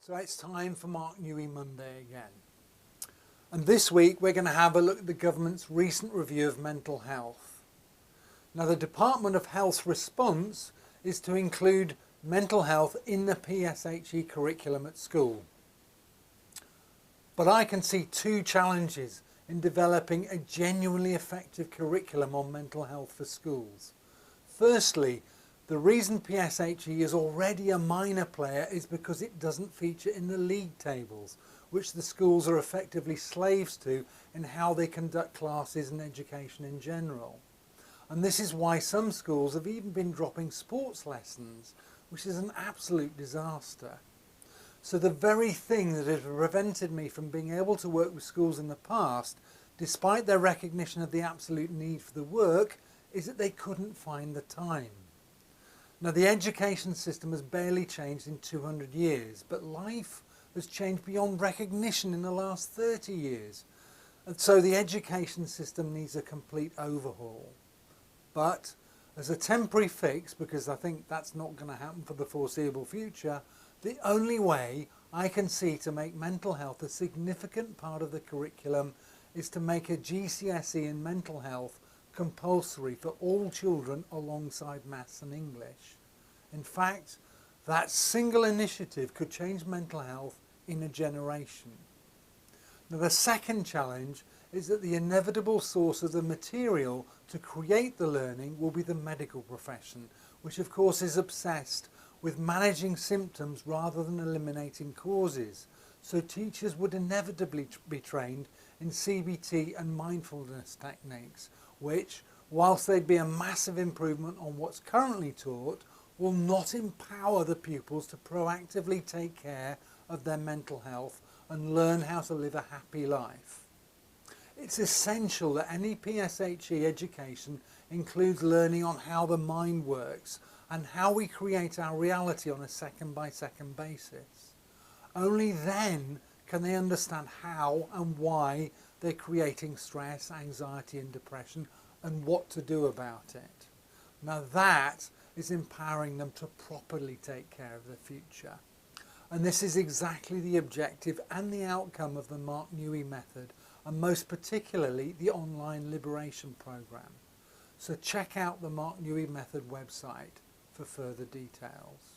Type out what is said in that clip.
So it's time for Mark Newey Monday again. And this week we're going to have a look at the government's recent review of mental health. Now the Department of Health's response is to include mental health in the PSHE curriculum at school. But I can see two challenges in developing a genuinely effective curriculum on mental health for schools. Firstly, the reason PSHE is already a minor player is because it doesn't feature in the league tables, which the schools are effectively slaves to in how they conduct classes and education in general. And this is why some schools have even been dropping sports lessons, which is an absolute disaster. So the very thing that has prevented me from being able to work with schools in the past, despite their recognition of the absolute need for the work, is that they couldn't find the time. Now the education system has barely changed in 200 years, but life has changed beyond recognition in the last 30 years. And so the education system needs a complete overhaul. But as a temporary fix, because I think that's not going to happen for the foreseeable future, the only way I can see to make mental health a significant part of the curriculum is to make a GCSE in mental health compulsory for all children alongside maths and English. In fact, that single initiative could change mental health in a generation. Now the second challenge is that the inevitable source of the material to create the learning will be the medical profession, which of course is obsessed with managing symptoms rather than eliminating causes. So teachers would inevitably be trained in CBT and mindfulness techniques, which, whilst they'd be a massive improvement on what's currently taught, will not empower the pupils to proactively take care of their mental health and learn how to live a happy life. It's essential that any PSHE education includes learning on how the mind works and how we create our reality on a second-by-second basis. Only then can they understand how and why they're creating stress, anxiety and depression and what to do about it. Now that is empowering them to properly take care of the future. And this is exactly the objective and the outcome of the Mark Newey method, and most particularly the online liberation program. So check out the Mark Newey method website for further details.